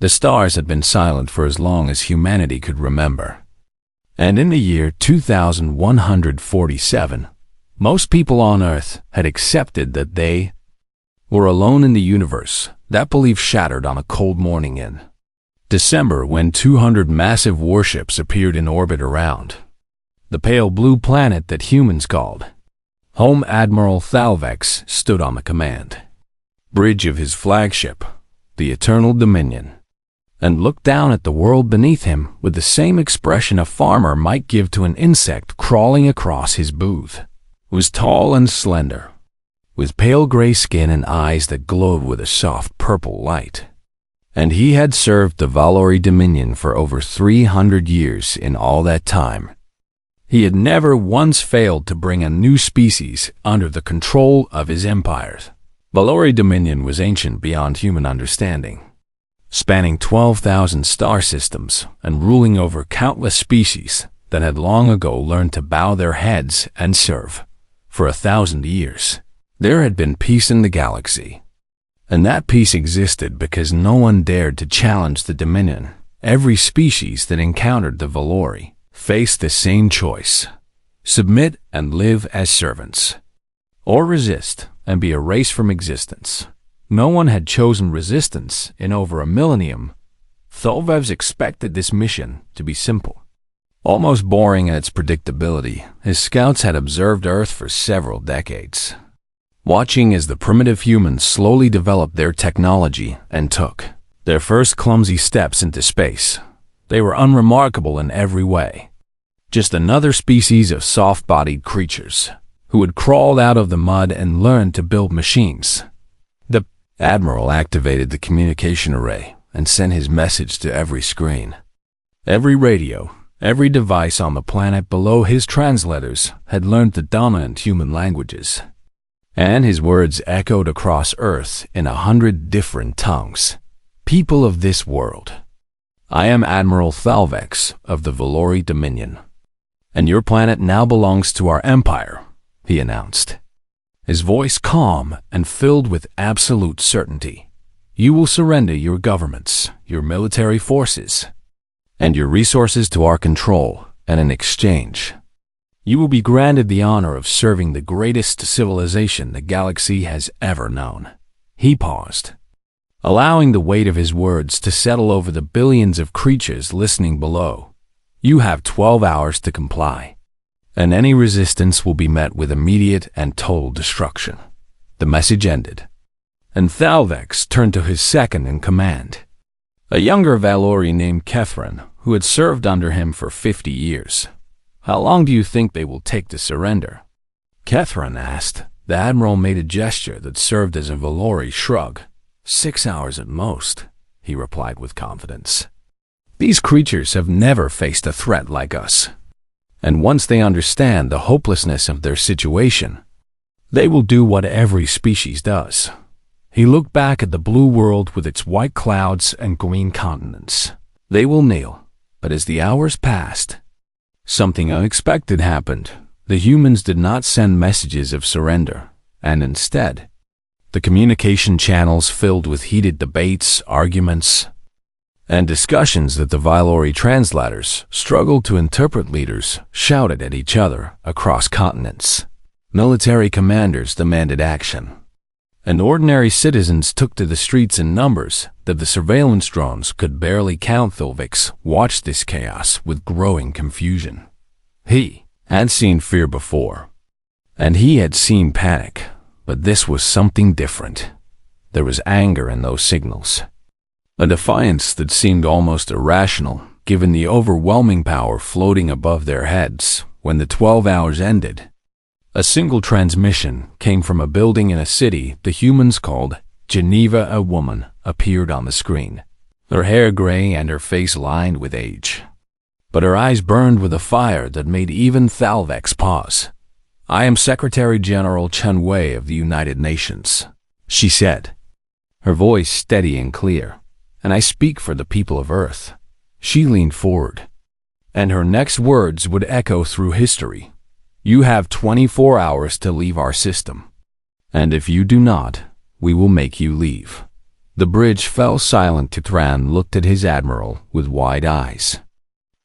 The stars had been silent for as long as humanity could remember. And in the year 2147, most people on Earth had accepted that they were alone in the universe. That belief shattered on a cold morning in December when 200 massive warships appeared in orbit around the pale blue planet that humans called home. Admiral Thalvex stood on the command bridge of his flagship, the Eternal Dominion, and looked down at the world beneath him with the same expression a farmer might give to an insect crawling across his booth. He was tall and slender, with pale gray skin and eyes that glowed with a soft purple light. And he had served the Valori Dominion for over 300 years. In all that time, he had never once failed to bring a new species under the control of his empires. Valori Dominion was ancient beyond human understanding, spanning 12,000 star systems and ruling over countless species that had long ago learned to bow their heads and serve. For 1,000 years, there had been peace in the galaxy, and that peace existed because no one dared to challenge the Dominion. Every species that encountered the Valori faced the same choice: submit and live as servants, or resist and be erased from existence. No one had chosen resistance in over a millennium. Thalvex expected this mission to be simple, almost boring in its predictability. His scouts had observed Earth for several decades, watching as the primitive humans slowly developed their technology and took their first clumsy steps into space. They were unremarkable in every way, just another species of soft-bodied creatures who had crawled out of the mud and learned to build machines. The Admiral activated the communication array and sent his message to every screen. Every radio, every device on the planet below his translators had learned the dominant human languages, and his words echoed across Earth in 100 different tongues. People of this world, I am Admiral Thalvex of the Valori Dominion, and your planet now belongs to our empire, he announced, his voice calm and filled with absolute certainty. You will surrender your governments, your military forces, and your resources to our control, and in exchange, you will be granted the honor of serving the greatest civilization the galaxy has ever known. He paused, allowing the weight of his words to settle over the billions of creatures listening below. You have 12 hours to comply, and any resistance will be met with immediate and total destruction. The message ended, and Thalvex turned to his second in command, a younger Valori named Kethryn, who had served under him for 50 years. How long do you think they will take to surrender? Kethryn asked. The Admiral made a gesture that served as a Valori shrug. 6 hours at most, he replied with confidence. These creatures have never faced a threat like us, and once they understand the hopelessness of their situation, they will do what every species does. He looked back at the blue world with its white clouds and green continents. They will kneel, but as the hours passed, something unexpected happened. The humans did not send messages of surrender, and instead, the communication channels filled with heated debates, arguments, and discussions that the Valori translators struggled to interpret. Leaders shouted at each other across continents. Military commanders demanded action, and ordinary citizens took to the streets in numbers that the surveillance drones could barely count. Thalvex watched this chaos with growing confusion. He had seen fear before, and he had seen panic, but this was something different. There was anger in those signals, a defiance that seemed almost irrational given the overwhelming power floating above their heads. When the 12 hours ended, a single transmission came from a building in a city the humans called Geneva. A woman appeared on the screen, her hair gray and her face lined with age, but her eyes burned with a fire that made even Thalvex pause. I am Secretary General Chen Wei of the United Nations, she said, her voice steady and clear, and I speak for the people of Earth. She leaned forward, and her next words would echo through history. You have 24 hours to leave our system, and if you do not, we will make you leave. The bridge fell silent. Titran looked at his admiral with wide eyes,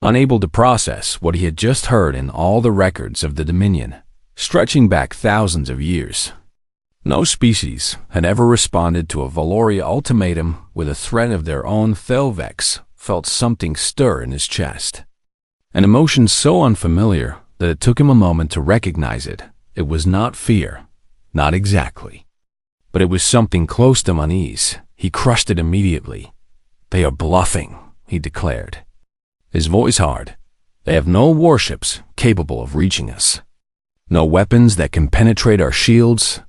unable to process what he had just heard in all the records of the Dominion, stretching back thousands of years. No species had ever responded to a Valoria ultimatum with a threat of their own. Thelvex felt something stir in his chest, an emotion so unfamiliar that it took him a moment to recognize it. It was not fear, not exactly, but it was something close to unease. He crushed it immediately. "They are bluffing," he declared, his voice hard. "They have no warships capable of reaching us, no weapons that can penetrate our shields,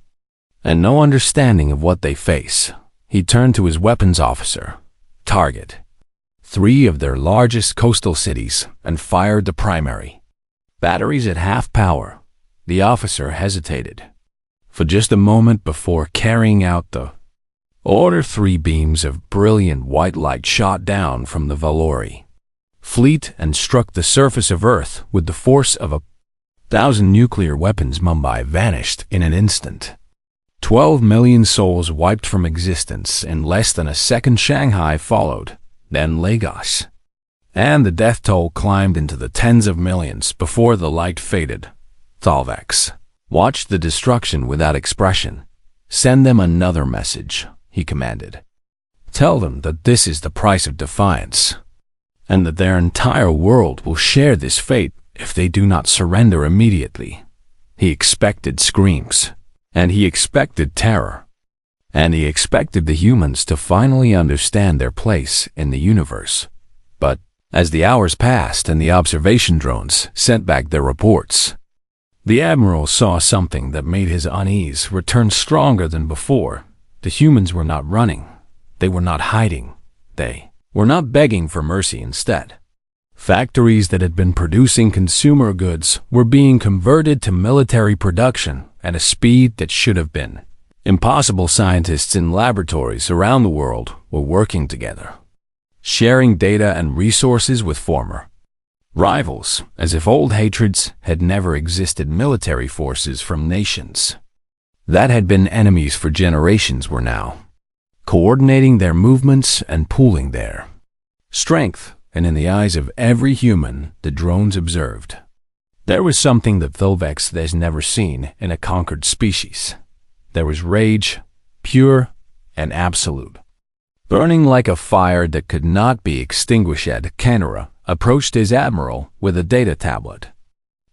and no understanding of what they face." He turned to his weapons officer. "Target 3 of their largest coastal cities and fired the primary. Batteries at half power." The officer hesitated for just a moment before carrying out the order. 3 beams of brilliant white light shot down from the Valori fleet and struck the surface of Earth with the force of 1,000 nuclear weapons. Mumbai vanished in an instant. 12 million souls wiped from existence in less than a second. Shanghai followed, then Lagos, and the death toll climbed into the tens of millions before the light faded. Thalvex watched the destruction without expression. "Send them another message," he commanded. "Tell them that this is the price of defiance, and that their entire world will share this fate if they do not surrender immediately." He expected screams, and he expected terror, and he expected the humans to finally understand their place in the universe. But as the hours passed and the observation drones sent back their reports, the Admiral saw something that made his unease return stronger than before. The humans were not running. They were not hiding. They were not begging for mercy. Instead, factories that had been producing consumer goods were being converted to military production at a speed that should have been impossible. Scientists in laboratories around the world were working together, sharing data and resources with former rivals, as if old hatreds had never existed. Military forces from nations that had been enemies for generations were now coordinating their movements and pooling their strength, and in the eyes of every human, the drones observed, there was something that Thelvex has never seen in a conquered species. There was rage, pure and absolute, burning like a fire that could not be extinguished. Canara approached his admiral with a data tablet,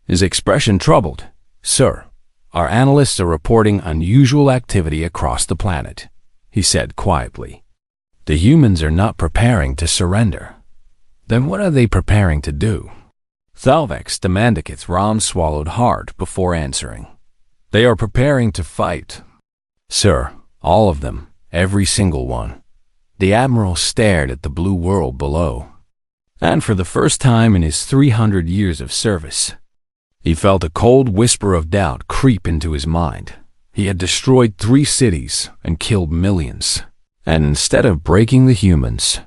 his expression troubled. "Sir, our analysts are reporting unusual activity across the planet," he said quietly. "The humans are not preparing to surrender." "Then what are they preparing to do?" Thalvex demanded. Ram swallowed hard before answering. "They are preparing to fight, sir. All of them, every single one." The admiral stared at the blue world below, and for the first time in his 300 years of service, he felt a cold whisper of doubt creep into his mind. He had destroyed 3 cities and killed millions, and instead of breaking the humans,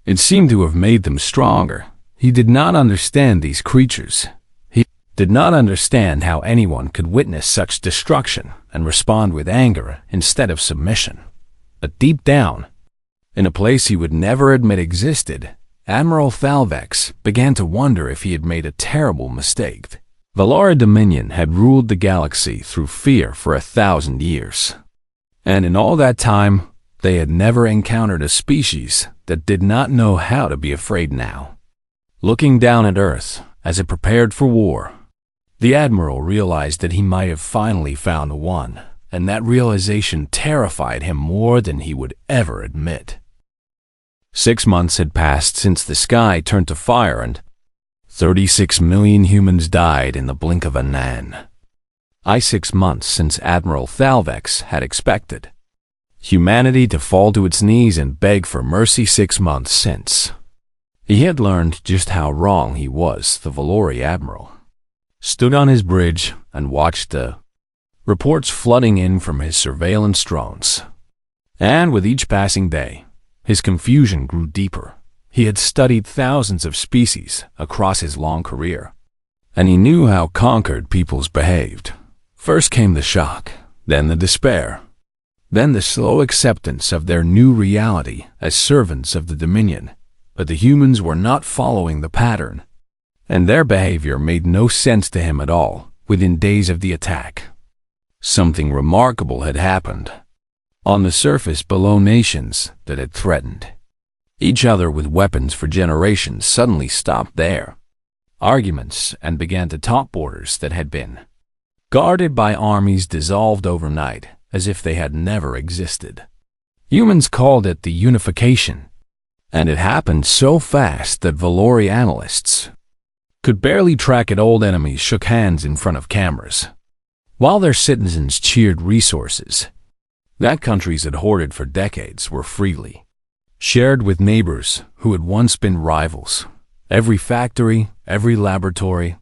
it seemed to have made them stronger. He did not understand these creatures. He did not understand how anyone could witness such destruction and respond with anger instead of submission. But deep down, in a place he would never admit existed, Admiral Thalvex began to wonder if he had made a terrible mistake. Valora Dominion had ruled the galaxy through fear for 1,000 years, and in all that time, they had never encountered a species that did not know how to be afraid. Now, looking down at Earth as it prepared for war, the Admiral realized that he might have finally found one, and that realization terrified him more than he would ever admit. 6 months had passed since the sky turned to fire, and 36 million humans died in the blink of an eye. 6 months since Admiral Thalvex had expected humanity to fall to its knees and beg for mercy. 6 months since he had learned just how wrong he was. The Valori Admiral stood on his bridge and watched the reports flooding in from his surveillance drones. And with each passing day, his confusion grew deeper. He had studied thousands of species across his long career, and he knew how conquered peoples behaved. First came the shock, then the despair, Then the slow acceptance of their new reality as servants of the Dominion. But the humans were not following the pattern, and their behavior made no sense to him at all within days of the attack. Something remarkable had happened. On the surface below, nations that had threatened each other with weapons for generations suddenly stopped their arguments and began to top borders that had been guarded by armies dissolved overnight as if they had never existed. Humans called it the unification, and it happened so fast that Valori analysts could barely track it. Old enemies shook hands in front of cameras, while their citizens cheered. Resources that countries had hoarded for decades were freely shared with neighbors who had once been rivals. Every factory, every laboratory,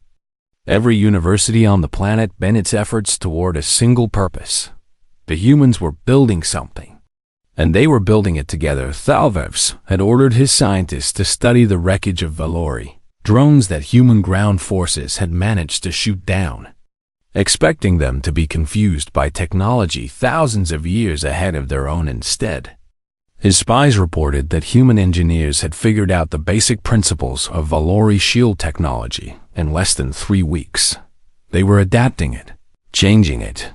every university on the planet bent its efforts toward a single purpose. The humans were building something, and they were building it together. Thalvevs had ordered his scientists to study the wreckage of Valori, drones that human ground forces had managed to shoot down, expecting them to be confused by technology thousands of years ahead of their own instead. His spies reported that human engineers had figured out the basic principles of Valori shield technology in less than 3 weeks. They were adapting it, changing it,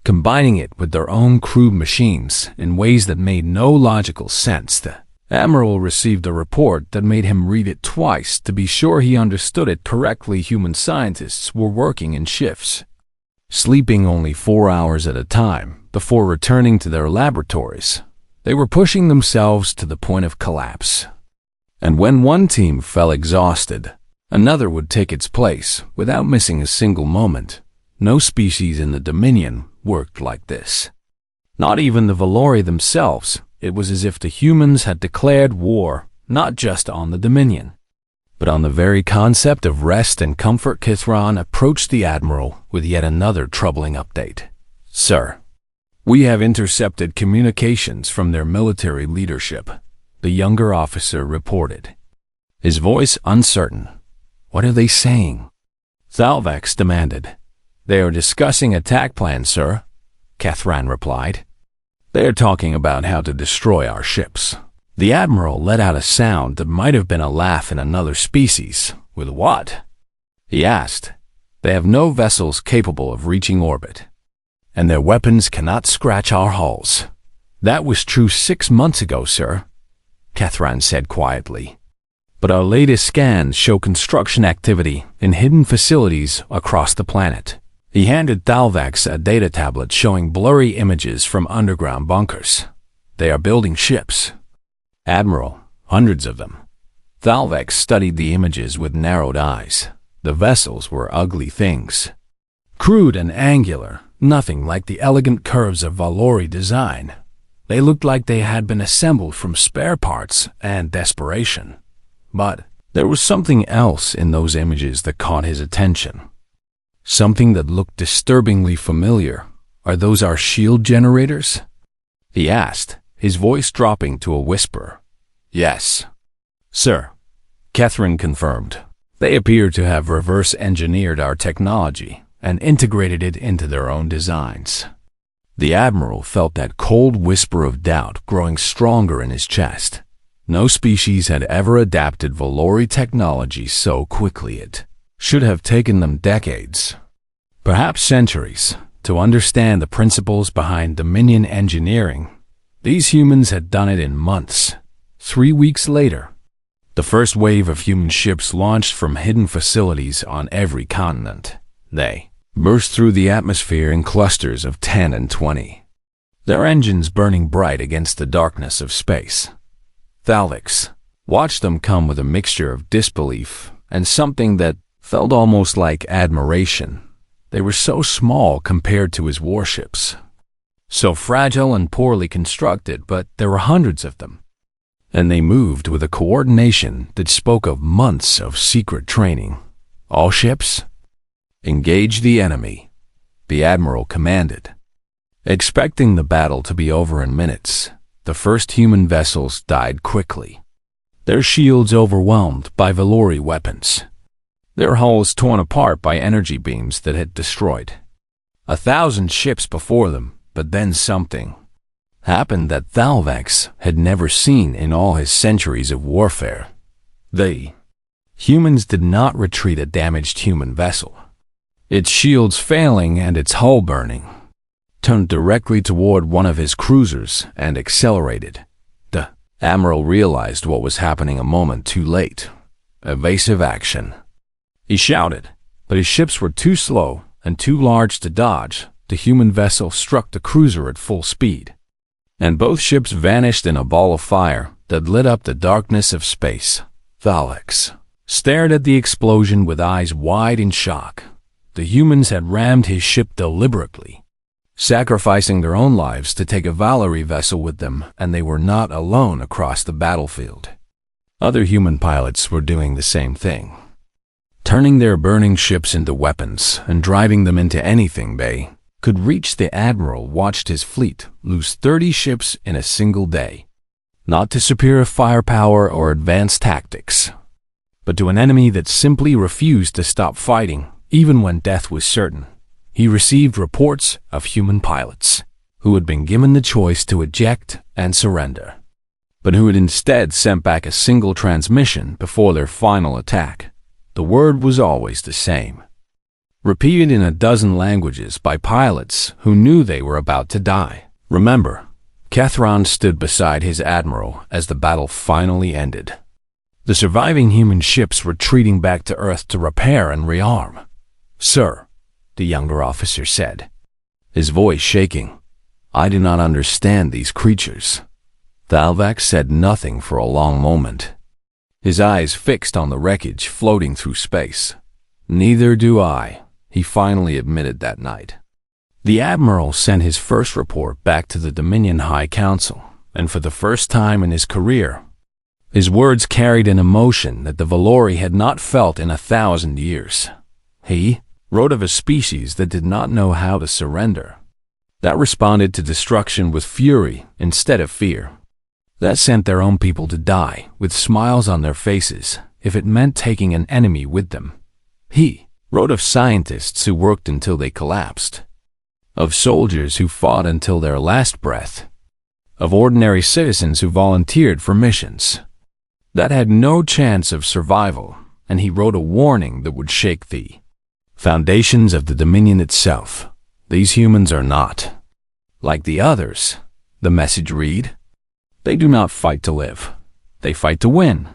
combining it with their own crude machines in ways that made no logical sense. The Admiral received a report that made him read it twice to be sure he understood it correctly. Human scientists were working in shifts, sleeping only 4 hours at a time before returning to their laboratories. They were pushing themselves to the point of collapse. And when one team fell exhausted, another would take its place without missing a single moment. No species in the Dominion worked like this. Not even the Valori themselves. It was as if the humans had declared war, not just on the Dominion, but on the very concept of rest and comfort. Kithron approached the Admiral with yet another troubling update. "Sir, we have intercepted communications from their military leadership," the younger officer reported, his voice uncertain. "What are they saying?" Thalvex demanded. "They are discussing attack plans, sir," Kithron replied. "They are talking about how to destroy our ships." The Admiral let out a sound that might have been a laugh in another species. "With what?" he asked. "They have no vessels capable of reaching orbit, and their weapons cannot scratch our hulls." "That was true 6 months ago, sir," Kithron said quietly. "But our latest scans show construction activity in hidden facilities across the planet." He handed Thalvex a data tablet showing blurry images from underground bunkers. "They are building ships, Admiral, hundreds of them." Thalvex studied the images with narrowed eyes. The vessels were ugly things, crude and angular, nothing like the elegant curves of Valori design. They looked like they had been assembled from spare parts and desperation. But there was something else in those images that caught his attention. Something that looked disturbingly familiar. "Are those our shield generators?" he asked, his voice dropping to a whisper. "Yes, sir," Kithron confirmed. "They appear to have reverse engineered our technology and integrated it into their own designs." The Admiral felt that cold whisper of doubt growing stronger in his chest. No species had ever adapted Valori technology so quickly. It should have taken them decades, perhaps centuries, to understand the principles behind Dominion engineering. These humans had done it in months. 3 weeks later, the first wave of human ships launched from hidden facilities on every continent. They burst through the atmosphere in clusters of 10 and 20, their engines burning bright against the darkness of space. Thalvex watched them come with a mixture of disbelief and something that felt almost like admiration. They were so small compared to his warships, so fragile and poorly constructed, but there were hundreds of them, and they moved with a coordination that spoke of months of secret training. "All ships, engage the enemy," the Admiral commanded. Expecting the battle to be over in minutes, the first human vessels died quickly, their shields overwhelmed by Valori weapons, their hulls torn apart by energy beams that had destroyed 1,000 ships before them. But then something happened that Thalvax had never seen in all his centuries of warfare. The humans did not retreat a damaged human vessel. Its shields failing and its hull burning, turned directly toward one of his cruisers and accelerated. The admiral realized what was happening a moment too late. Evasive action. He shouted, but his ships were too slow and too large to dodge. The human vessel struck the cruiser at full speed, and both ships vanished in a ball of fire that lit up the darkness of space. Thalvax stared at the explosion with eyes wide in shock. The humans had rammed his ship deliberately, sacrificing their own lives to take a Valerie vessel with them, and they were not alone across the battlefield. Other human pilots were doing the same thing, turning their burning ships into weapons and driving them into anything they could reach. The admiral watched his fleet lose 30 ships in a single day, not to superior firepower or advanced tactics, but to an enemy that simply refused to stop fighting even when death was certain. He received reports of human pilots who had been given the choice to eject and surrender, but who had instead sent back a single transmission before their final attack. The word was always the same, repeated in a dozen languages by pilots who knew they were about to die. Remember, Kethron stood beside his admiral as the battle finally ended. The surviving human ships retreating back to Earth to repair and rearm. "Sir," the younger officer said, his voice shaking, "I do not understand these creatures." Thalvax said nothing for a long moment, his eyes fixed on the wreckage floating through space. "Neither do I," he finally admitted that night. The admiral sent his first report back to the Dominion High Council, and for the first time in his career, his words carried an emotion that the Valori had not felt in 1,000 years. He wrote of a species that did not know how to surrender, that responded to destruction with fury instead of fear, that sent their own people to die with smiles on their faces if it meant taking an enemy with them. He wrote of scientists who worked until they collapsed, of soldiers who fought until their last breath, of ordinary citizens who volunteered for missions that had no chance of survival, and he wrote a warning that would shake the foundations of the Dominion itself. "These humans are not like the others," the message read. "They do not fight to live. They fight to win.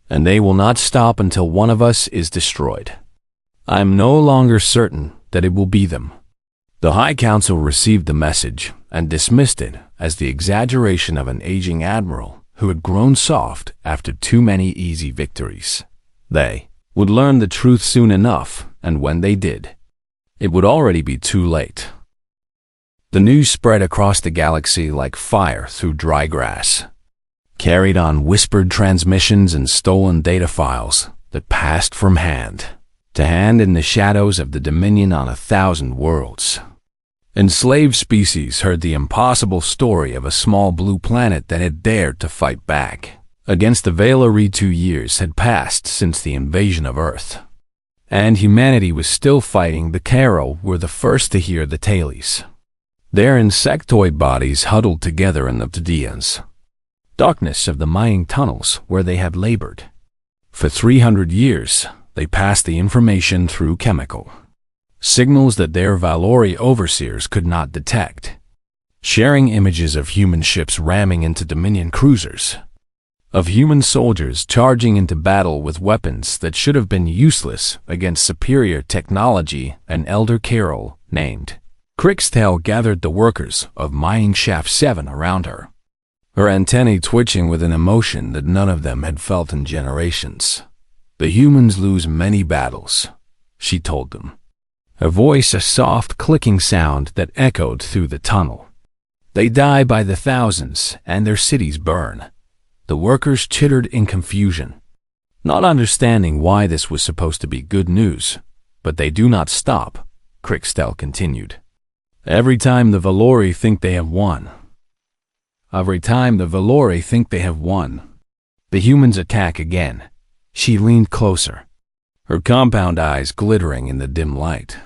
And they will not stop until one of us is destroyed. I am no longer certain that it will be them." The High Council received the message and dismissed it as the exaggeration of an aging admiral who had grown soft after too many easy victories. They would learn the truth soon enough, and when they did, it would already be too late. The news spread across the galaxy like fire through dry grass, carried on whispered transmissions and stolen data files that passed from hand to hand in the shadows of the Dominion on 1,000 worlds. Enslaved species heard the impossible story of a small blue planet that had dared to fight back against the Valori. 2 years had passed since the invasion of Earth, and humanity was still fighting. The Carol were the first to hear the tales, their insectoid bodies huddled together in the Ptadians, darkness of the mining tunnels where they had labored. For 300 years, they passed the information through chemical signals that their Valori overseers could not detect, sharing images of human ships ramming into Dominion cruisers, of human soldiers charging into battle with weapons that should have been useless against superior technology. An elder Carol named Crixtel gathered the workers of Mining Shaft 7 around her, her antennae twitching with an emotion that none of them had felt in generations. "The humans lose many battles," she told them, her voice a soft clicking sound that echoed through the tunnel. "They die by the thousands, and their cities burn." The workers chittered in confusion, not understanding why this was supposed to be good news. "But they do not stop," Crixtel continued. "Every time the Valori think they have won, the humans attack again." She leaned closer, her compound eyes glittering in the dim light.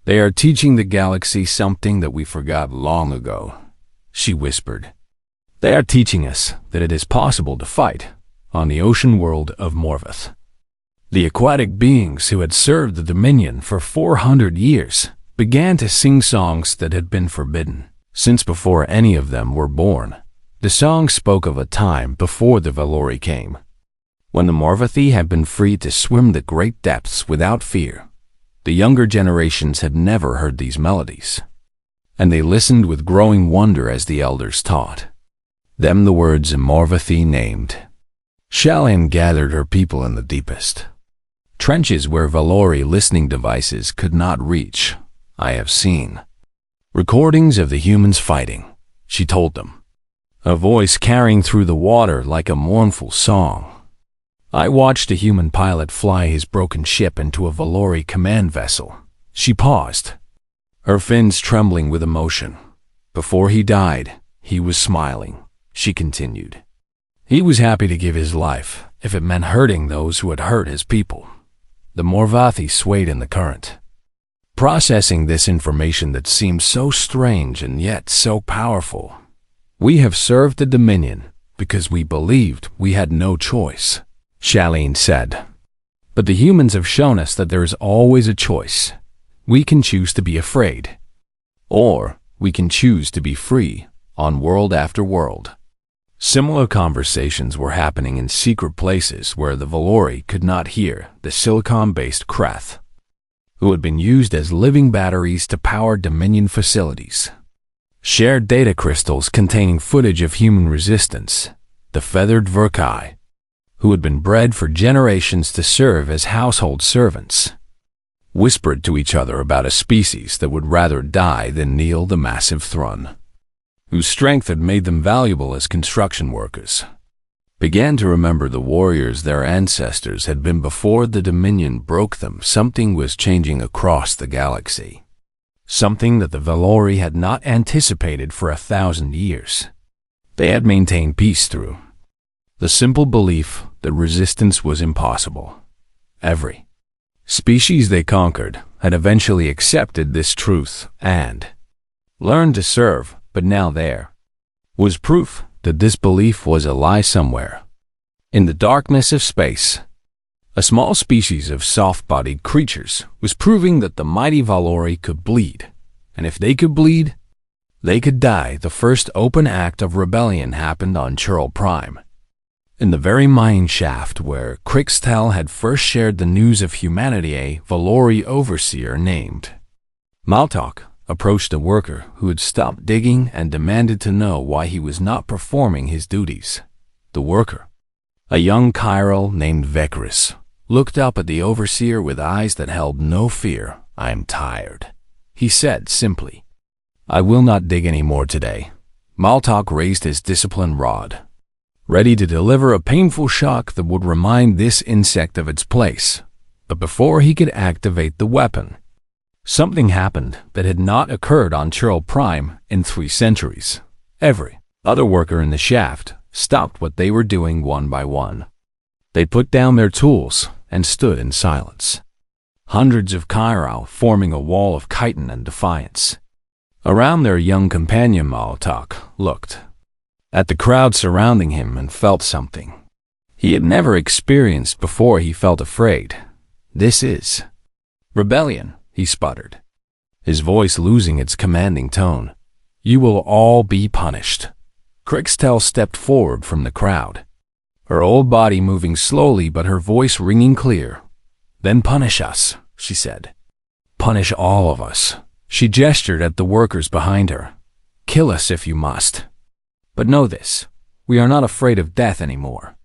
"They are teaching the galaxy something that we forgot long ago," she whispered. "They are teaching us that it is possible to fight on the ocean world of Morvath." The aquatic beings who had served the Dominion for 400 years began to sing songs that had been forbidden since before any of them were born. The song spoke of a time before the Valori came, when the Morvathi had been free to swim the great depths without fear. The younger generations had never heard these melodies, and they listened with growing wonder as the elders taught them the words Morvathi named. Shalyn gathered her people in the deepest trenches where Valori listening devices could not reach. "I have seen recordings of the humans fighting," she told them, a voice carrying through the water like a mournful song. "I watched a human pilot fly his broken ship into a Valori command vessel." She paused, her fins trembling with emotion. "Before he died, he was smiling," she continued. "He was happy to give his life if it meant hurting those who had hurt his people." The Morvathi swayed in the current, processing this information that seemed so strange and yet so powerful. "We have served the Dominion because we believed we had no choice," Shalyn said. "But the humans have shown us that there is always a choice. We can choose to be afraid, or we can choose to be free on world after world." Similar conversations were happening in secret places where the Valori could not hear the silicon-based Krath, who had been used as living batteries to power Dominion facilities. Shared data crystals containing footage of human resistance, the feathered Verkai, who had been bred for generations to serve as household servants, whispered to each other about a species that would rather die than kneel the massive throne, whose strength had made them valuable as construction workers. Began to remember the warriors their ancestors had been before the Dominion broke them. Something was changing across the galaxy, something that the Valori had not anticipated for 1,000 years. They had maintained peace through the simple belief that resistance was impossible. Every species they conquered had eventually accepted this truth and learned to serve, but now there was proof that this belief was a lie somewhere. In the darkness of space, a small species of soft-bodied creatures was proving that the mighty Valori could bleed, and if they could bleed, they could die. The first open act of rebellion happened on Churl Prime, in the very mine shaft where Crixtel had first shared the news of humanity. A Valori overseer named Maltok approached a worker who had stopped digging and demanded to know why he was not performing his duties. The worker, a young Chiral named Vekris, looked up at the overseer with eyes that held no fear. "I am tired," he said simply. "I will not dig any more today." Maltok raised his discipline rod, ready to deliver a painful shock that would remind this insect of its place. But before he could activate the weapon, something happened that had not occurred on Churl Prime in 3 centuries. Every other worker in the shaft stopped what they were doing one by one. They put down their tools and stood in silence, hundreds of Chiral forming a wall of chitin and defiance. Around their young companion, Maltok looked at the crowd surrounding him and felt something he had never experienced before. He felt afraid. "This is rebellion," he sputtered, his voice losing its commanding tone. "You will all be punished." Crixtel stepped forward from the crowd, her old body moving slowly but her voice ringing clear. "Then punish us," she said. "Punish all of us." She gestured at the workers behind her. "Kill us if you must. But know this, we are not afraid of death anymore.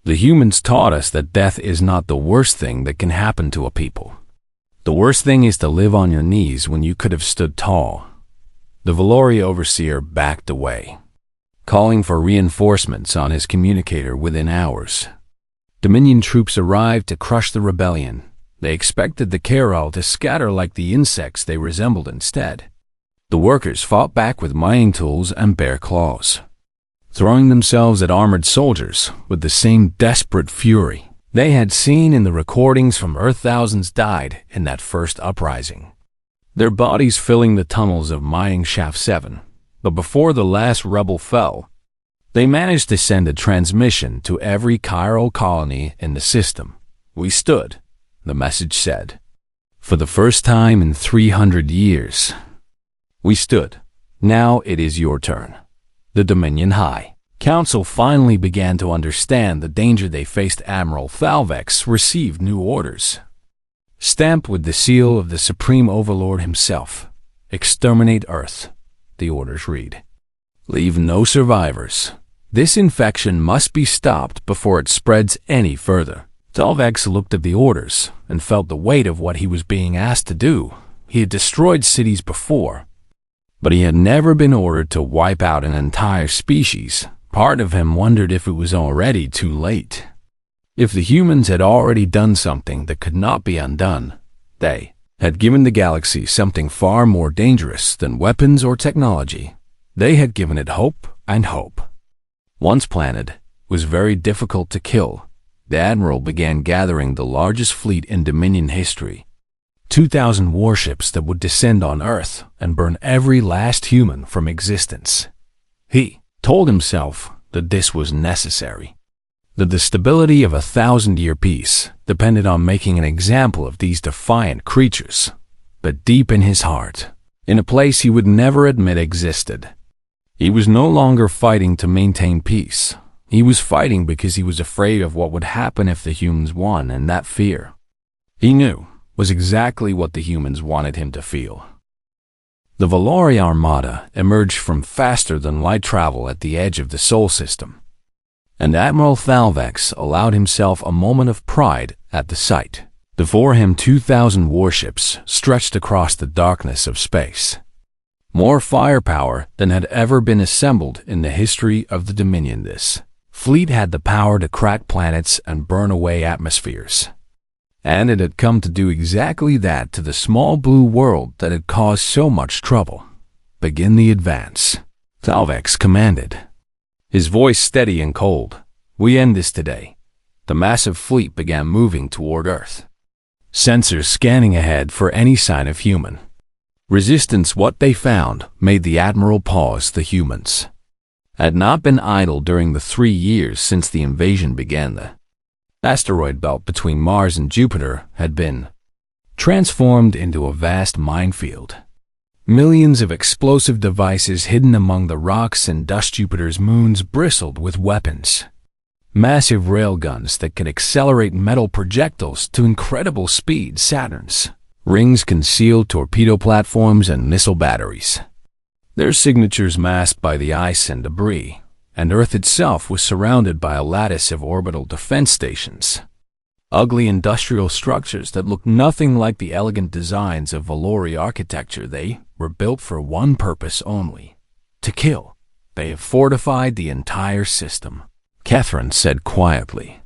The humans taught us that death is not the worst thing that can happen to a people. The worst thing is to live on your knees when you could have stood tall." The Valori overseer backed away, calling for reinforcements on his communicator within hours. Dominion troops arrived to crush the rebellion. They expected the Chiral to scatter like the insects they resembled. Instead, the workers fought back with mining tools and bare claws, throwing themselves at armored soldiers with the same desperate fury they had seen in the recordings from Earth. Thousands died in that first uprising, their bodies filling the tunnels of Mining Shaft 7. But before the last rebel fell, they managed to send a transmission to every chiral colony in the system. "We stood," the message said. "For the first time in 300 years. We stood. Now it is your turn." The Dominion High Council finally began to understand the danger they faced. Admiral Thalvex received new orders, stamped with the seal of the Supreme Overlord himself. "Exterminate Earth," the orders read. "Leave no survivors. This infection must be stopped before it spreads any further." Thalvex looked at the orders and felt the weight of what he was being asked to do. He had destroyed cities before, but he had never been ordered to wipe out an entire species. Part of him wondered if it was already too late. If the humans had already done something that could not be undone, they had given the galaxy something far more dangerous than weapons or technology. They had given it hope, and hope, once planted, was very difficult to kill. The Admiral began gathering the largest fleet in Dominion history, 2,000 warships that would descend on Earth and burn every last human from existence. He told himself that this was necessary, that the stability of a 1,000-year peace depended on making an example of these defiant creatures. But deep in his heart, in a place he would never admit existed, he was no longer fighting to maintain peace. He was fighting because he was afraid of what would happen if the humans won, and that fear, he knew, was exactly what the humans wanted him to feel. The Valori Armada emerged from faster-than-light travel at the edge of the Sol system, and Admiral Thalvex allowed himself a moment of pride at the sight. Before him 2,000 warships stretched across the darkness of space. More firepower than had ever been assembled in the history of the Dominion. This fleet had the power to crack planets and burn away atmospheres. And it had come to do exactly that to the small blue world that had caused so much trouble. "Begin the advance," Thalvex commanded, his voice steady and cold. "We end this today." The massive fleet began moving toward Earth, sensors scanning ahead for any sign of human resistance. What they found made the Admiral pause. The humans had not been idle during the 3 years since the invasion began. The asteroid belt between Mars and Jupiter had been transformed into a vast minefield. Millions of explosive devices hidden among the rocks and dust. Jupiter's moons bristled with weapons, massive railguns that could accelerate metal projectiles to incredible speed. Saturn's rings concealed torpedo platforms and missile batteries, their signatures masked by the ice and debris. And Earth itself was surrounded by a lattice of orbital defense stations, ugly industrial structures that looked nothing like the elegant designs of Valori architecture. They were built for one purpose only: to kill. "They have fortified the entire system," Catherine said quietly,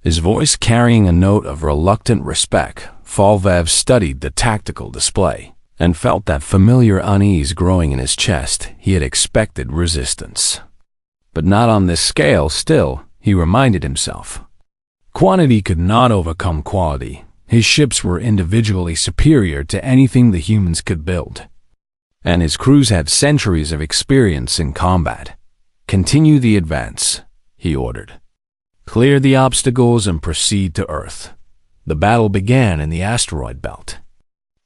his voice carrying a note of reluctant respect. Thalvex studied the tactical display and felt that familiar unease growing in his chest. He had expected resistance, but not on this scale. Still, he reminded himself, quantity could not overcome quality. His ships were individually superior to anything the humans could build, and his crews had centuries of experience in combat. "Continue the advance," he ordered. "Clear the obstacles and proceed to Earth." The battle began in the asteroid belt,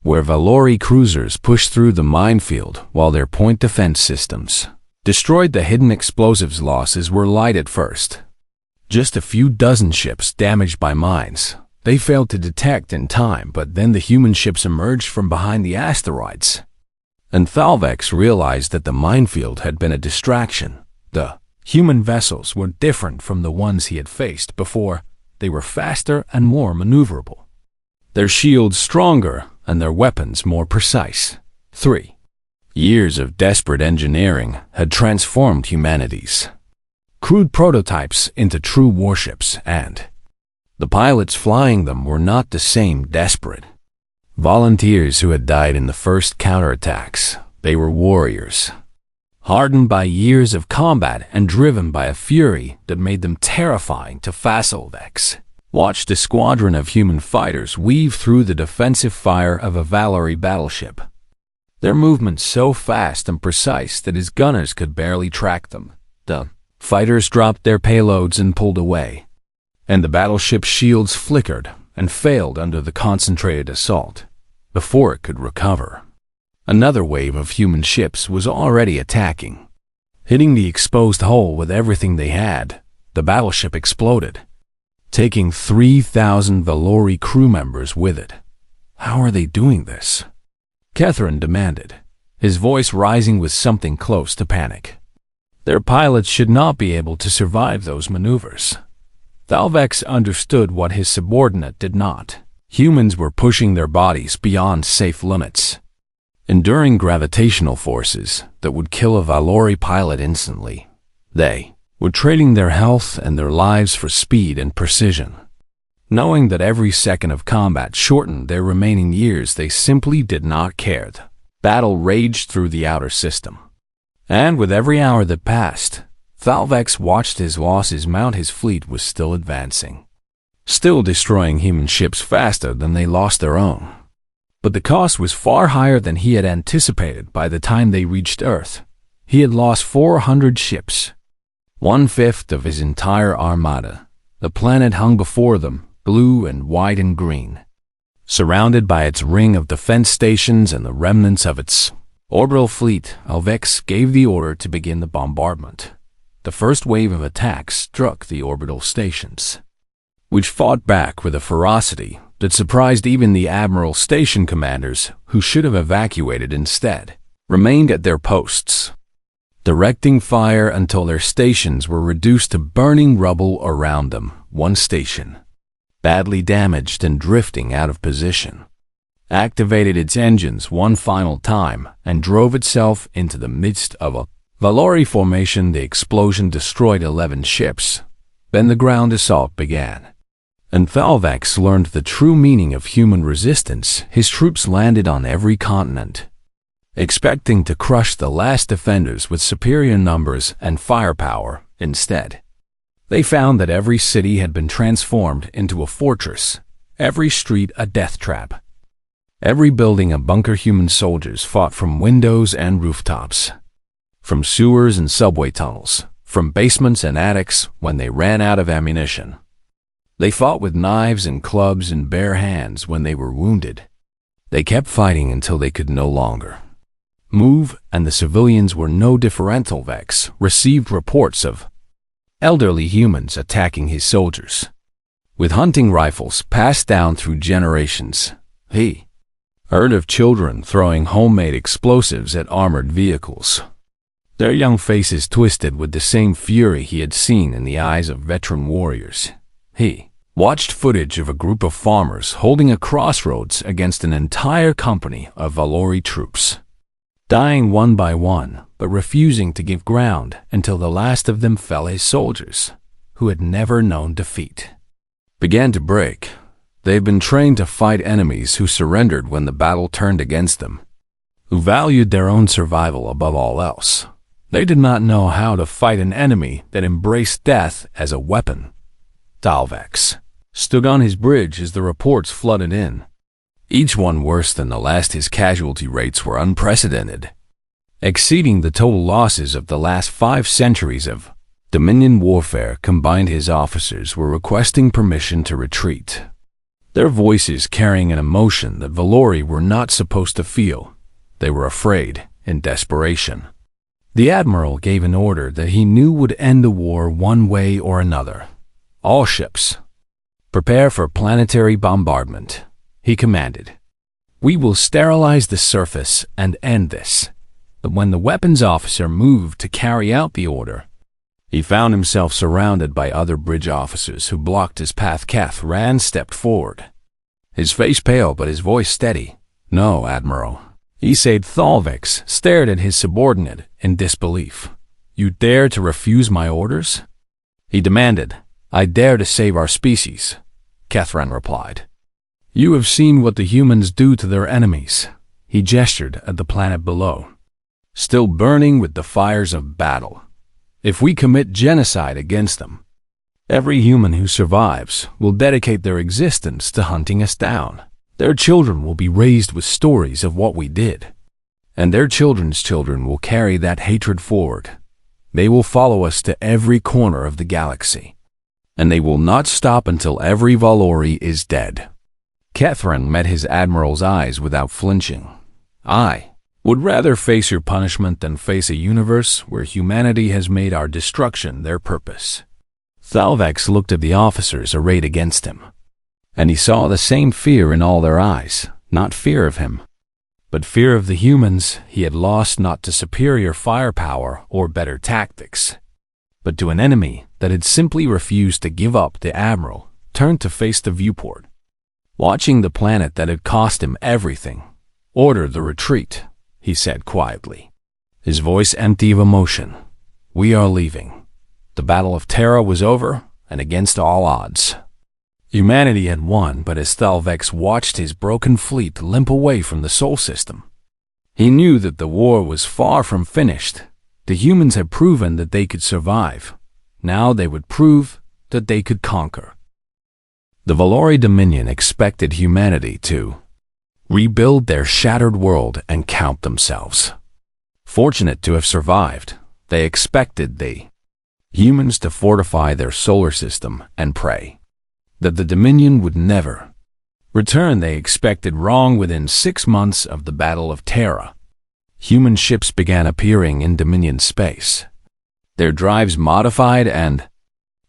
where Valori cruisers pushed through the minefield while their point defense systems destroyed the hidden explosives. Losses were light at first. Just a few dozen ships damaged by mines they failed to detect in time, but then the human ships emerged from behind the asteroids, and Thalvex realized that the minefield had been a distraction. The human vessels were different from the ones he had faced before. They were faster and more maneuverable, their shields stronger and their weapons more precise. 3 years of desperate engineering had transformed humanity's crude prototypes into true warships, and the pilots flying them were not the same desperate volunteers who had died in the first counterattacks. They were warriors, hardened by years of combat and driven by a fury that made them terrifying to Thalvex. Watched a squadron of human fighters weave through the defensive fire of a Valori battleship. their movements so fast and precise that his gunners could barely track them. The fighters dropped their payloads and pulled away, and the battleship's shields flickered and failed under the concentrated assault before it could recover. Another wave of human ships was already attacking. Hitting the exposed hull with everything they had, the battleship exploded, taking 3,000 Valori crew members with it. How are they doing this? Catherine demanded, his voice rising with something close to panic. Their pilots should not be able to survive those maneuvers. Thalvex understood what his subordinate did not. Humans were pushing their bodies beyond safe limits, enduring gravitational forces that would kill a Valori pilot instantly. They were trading their health and their lives for speed and precision. Knowing that every second of combat shortened their remaining years, they simply did not care. The battle raged through the outer system, and with every hour that passed, Thalvex watched his losses mount. His fleet was still advancing, still destroying human ships faster than they lost their own. But the cost was far higher than he had anticipated. By the time they reached Earth, he had lost 400 ships, 1/5 of his entire armada. The planet hung before them, blue and white and green, surrounded by its ring of defense stations and the remnants of its orbital fleet. Thalvex gave the order to begin the bombardment. The first wave of attacks struck the orbital stations, which fought back with a ferocity that surprised even the Admiral station commanders, who should have evacuated instead, remained at their posts, directing fire until their stations were reduced to burning rubble around them. One station, badly damaged and drifting out of position, activated its engines one final time and drove itself into the midst of a Valori formation. The explosion destroyed 11 ships. Then the ground assault began, and Thalvex learned the true meaning of human resistance. His troops landed on every continent, expecting to crush the last defenders with superior numbers and firepower. Instead, they found that every city had been transformed into a fortress, every street a death trap, every building a bunker. Human soldiers fought from windows and rooftops, from sewers and subway tunnels, from basements and attics when they ran out of ammunition. They fought with knives and clubs and bare hands when they were wounded. They kept fighting until they could no longer move, and the civilians were no different. Thalvex received reports of elderly humans attacking his soldiers with hunting rifles passed down through generations. He heard of children throwing homemade explosives at armored vehicles, their young faces twisted with the same fury he had seen in the eyes of veteran warriors. He watched footage of a group of farmers holding a crossroads against an entire company of Valori troops, dying one by one, but refusing to give ground until the last of them fell. His soldiers, who had never known defeat, began to break. They had been trained to fight enemies who surrendered when the battle turned against them, who valued their own survival above all else. They did not know how to fight an enemy that embraced death as a weapon. Thalvex stood on his bridge as the reports flooded in, each one worse than the last. His casualty rates were unprecedented, exceeding the total losses of the last 5 centuries of Dominion warfare combined. His officers were requesting permission to retreat, their voices carrying an emotion that Valori were not supposed to feel. They were afraid, in desperation. The Admiral gave an order that he knew would end the war one way or another. All ships, prepare for planetary bombardment, he commanded. We will sterilize the surface and end this. But when the weapons officer moved to carry out the order, he found himself surrounded by other bridge officers who blocked his path. Cathran stepped forward, his face pale but his voice steady. No, Admiral, he said. Thalvex stared at his subordinate in disbelief. You dare to refuse my orders? He demanded. I dare to save our species, Catherine replied. You have seen what the humans do to their enemies. He gestured at the planet below, still burning with the fires of battle. If we commit genocide against them, every human who survives will dedicate their existence to hunting us down. Their children will be raised with stories of what we did, and their children's children will carry that hatred forward. They will follow us to every corner of the galaxy, and they will not stop until every Valori is dead." Catherine met his admiral's eyes without flinching. "I would rather face your punishment than face a universe where humanity has made our destruction their purpose." Thalvex looked at the officers arrayed against him, and he saw the same fear in all their eyes, not fear of him, but fear of the humans he had lost not to superior firepower or better tactics, but to an enemy that had simply refused to give up. The admiral turned to face the viewport, watching the planet that had cost him everything. "Order the retreat," he said quietly, his voice empty of emotion. "We are leaving." The Battle of Terra was over, and against all odds, humanity had won. But as Thalvex watched his broken fleet limp away from the Sol system, he knew that the war was far from finished. The humans had proven that they could survive. Now they would prove that they could conquer. The Valori Dominion expected humanity to rebuild their shattered world and count themselves fortunate to have survived. They expected the humans to fortify their solar system and pray that the Dominion would never return. They expected wrong. Within 6 months of the Battle of Terra, human ships began appearing in Dominion space, their drives modified and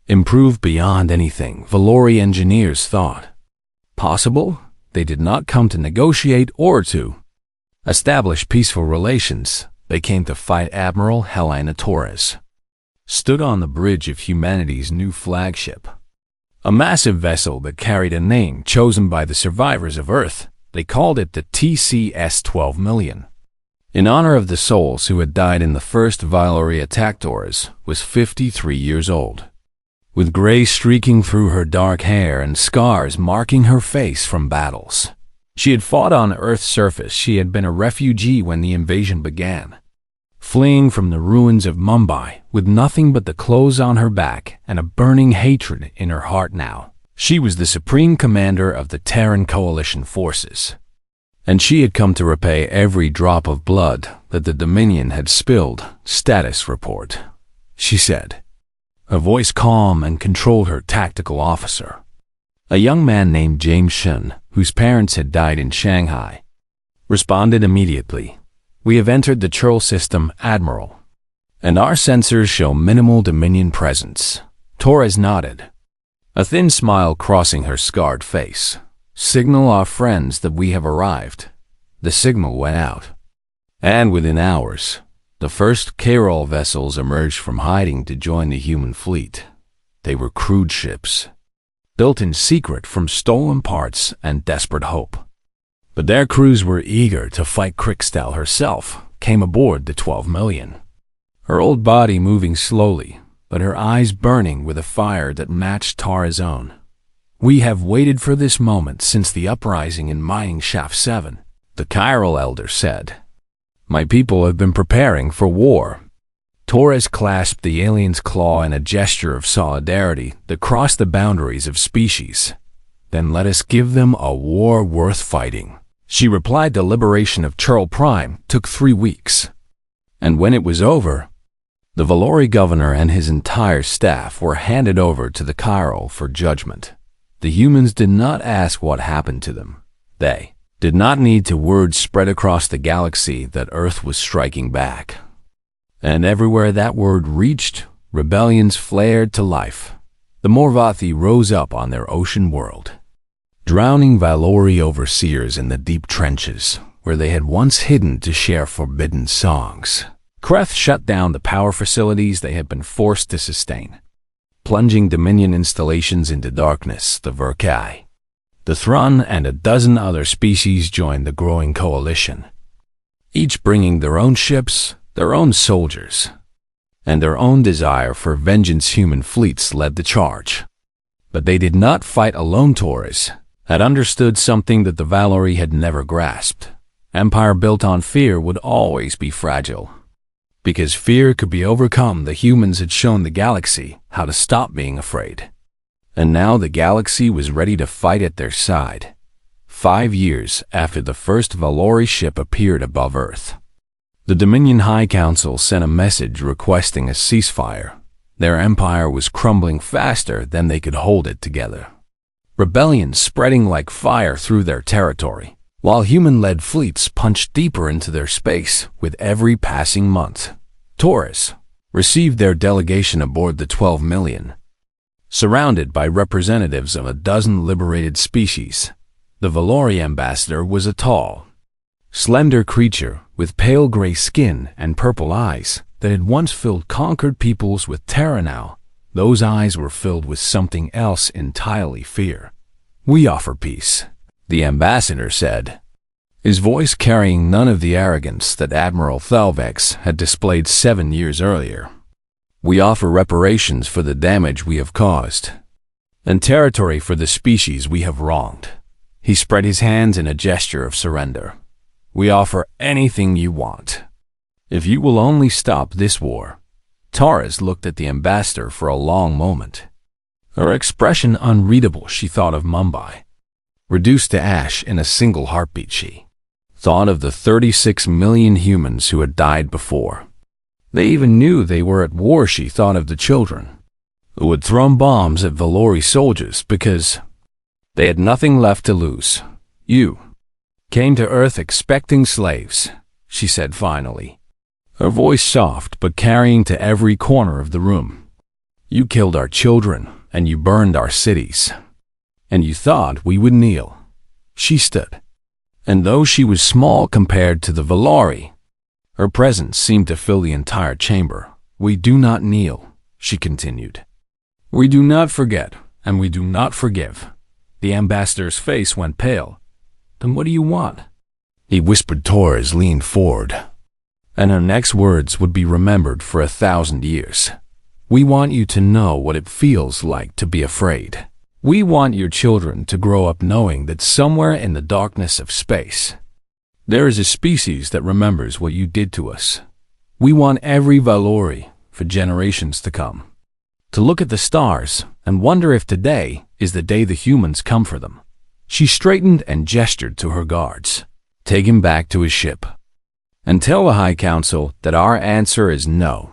improved beyond anything Valori engineers thought possible. They did not come to negotiate or to establish peaceful relations. They came to fight. Admiral Helena Torres stood on the bridge of humanity's new flagship, a massive vessel that carried a name chosen by the survivors of Earth. They called it the TCS 12 million. In honor of the souls who had died in the first Valori attack. Torres was 53 years old, with gray streaking through her dark hair and scars marking her face from battles. She had fought on Earth's surface. She had been a refugee when the invasion began, fleeing from the ruins of Mumbai with nothing but the clothes on her back and a burning hatred in her heart. Now, she was the supreme commander of the Terran coalition forces, and she had come to repay every drop of blood that the Dominion had spilled. "Status report," she said, a voice calm and controlled. Her tactical officer, a young man named James Shen, whose parents had died in Shanghai, responded immediately. "We have entered the Churl system, Admiral, and our sensors show minimal Dominion presence." Torres nodded, a thin smile crossing her scarred face. "Signal our friends that we have arrived." The signal went out, and within hours, the first Carol vessels emerged from hiding to join the human fleet. They were crude ships, built in secret from stolen parts and desperate hope. But their crews were eager to fight. Krikstel herself came aboard the 12 million, her old body moving slowly, but her eyes burning with a fire that matched Tara's own. "We have waited for this moment since the uprising in Mining Shaft 7, the Chiral elder said. "My people have been preparing for war." Torres clasped the alien's claw in a gesture of solidarity that crossed the boundaries of species. "Then let us give them a war worth fighting," she replied. The liberation of Churl Prime took 3 weeks, and when it was over, the Valori governor and his entire staff were handed over to the Chiral for judgment. The humans did not ask what happened to them. They did not need to. Word spread across the galaxy that Earth was striking back. And everywhere that word reached, rebellions flared to life. The Morvathi rose up on their ocean world, drowning Valori overseers in the deep trenches where they had once hidden to share forbidden songs. Kreth shut down the power facilities they had been forced to sustain, plunging Dominion installations into darkness. The Verkai, the Thrun, and a dozen other species joined the growing coalition, each bringing their own ships, their own soldiers, and their own desire for vengeance. Human fleets led the charge, but they did not fight alone. Torres had understood something that the Valori had never grasped. Empire built on fear would always be fragile. Because fear could be overcome, the humans had shown the galaxy how to stop being afraid. And now the galaxy was ready to fight at their side. 5 years after the first Valori ship appeared above Earth, The Dominion High Council sent a message requesting a ceasefire. Their empire was crumbling faster than they could hold it together. Rebellion spreading like fire through their territory, while human-led fleets punched deeper into their space with every passing month. Taurus received their delegation aboard the 12 million. Surrounded by representatives of a dozen liberated species, the Valori ambassador was a tall, slender creature with pale gray skin and purple eyes that had once filled conquered peoples with terror. Now, those eyes were filled with something else entirely: fear. "We offer peace," the ambassador said, his voice carrying none of the arrogance that Admiral Thalvex had displayed 7 years earlier. "We offer reparations for the damage we have caused, and territory for the species we have wronged." He spread his hands in a gesture of surrender. "We offer anything you want, if you will only stop this war." Taurus looked at the ambassador for a long moment. Her expression unreadable. She thought of Mumbai, reduced to ash in a single heartbeat. She thought of the 36 million humans who had died before they even knew they were at war. She thought of the children who had thrown bombs at Valori soldiers because they had nothing left to lose. "You came to Earth expecting slaves," she said finally, her voice soft but carrying to every corner of the room. "You killed our children, and you burned our cities, and you thought we would kneel." She stood, and though she was small compared to the Valori, her presence seemed to fill the entire chamber. "We do not kneel," she continued. "We do not forget, and we do not forgive." The ambassador's face went pale. "Then what do you want?" he whispered. Torres leaned forward, and her next words would be remembered for 1,000 years. "We want you to know what it feels like to be afraid. We want your children to grow up knowing that somewhere in the darkness of space, there is a species that remembers what you did to us. We want every Valori, for generations to come, to look at the stars and wonder if today is the day the humans come for them." She straightened and gestured to her guards. "Take him back to his ship, and tell the High Council that our answer is no.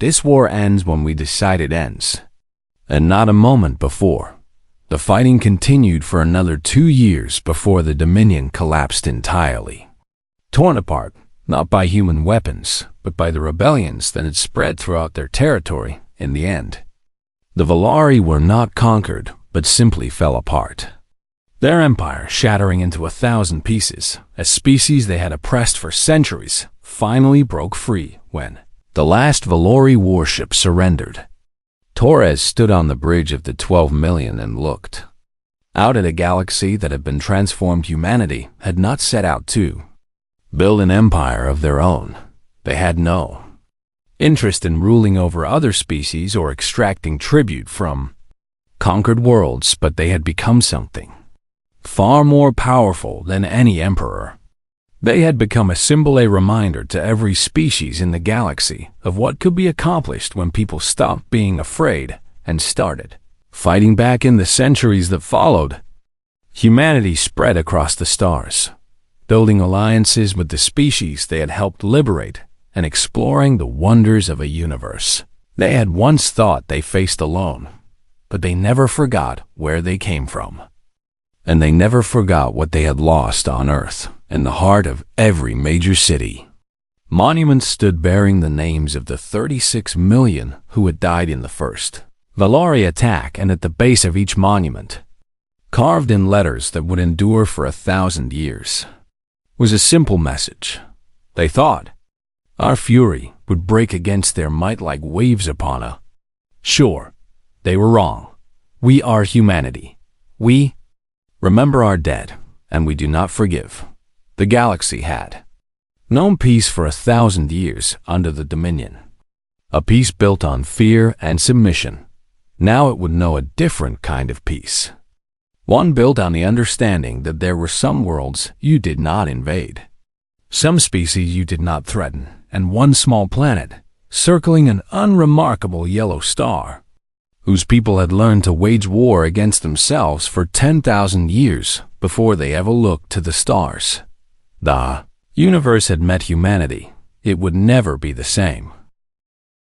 This war ends when we decide it ends, and not a moment before." The fighting continued for another 2 years before the Dominion collapsed entirely, torn apart not by human weapons, but by the rebellions that had spread throughout their territory. In the end, the Valari were not conquered, but simply fell apart, their empire shattering into 1,000 pieces. A species they had oppressed for centuries finally broke free when the last Valori warship surrendered. Torres stood on the bridge of the 12 million and looked out at a galaxy that had been transformed. Humanity had not set out to build an empire of their own. They had no interest in ruling over other species or extracting tribute from conquered worlds, but they had become something far more powerful than any emperor. They had become a symbol, a reminder to every species in the galaxy of what could be accomplished when people stopped being afraid and started fighting back. In the centuries that followed, humanity spread across the stars, building alliances with the species they had helped liberate and exploring the wonders of a universe they had once thought they faced alone. But they never forgot where they came from, and they never forgot what they had lost on Earth. In the heart of every major city, monuments stood bearing the names of the 36 million who had died in the first Valori attack, and at the base of each monument, carved in letters that would endure for 1,000 years, was a simple message. They thought our fury would break against their might like waves upon a shore. They were wrong. We are humanity. We remember our dead, and we do not forgive. The galaxy had known peace for 1,000 years under the Dominion, a peace built on fear and submission. Now it would know a different kind of peace, one built on the understanding that there were some worlds you did not invade, some species you did not threaten, and one small planet circling an unremarkable yellow star, whose people had learned to wage war against themselves for 10,000 years before they ever looked to the stars. The universe had met humanity. it would never be the same.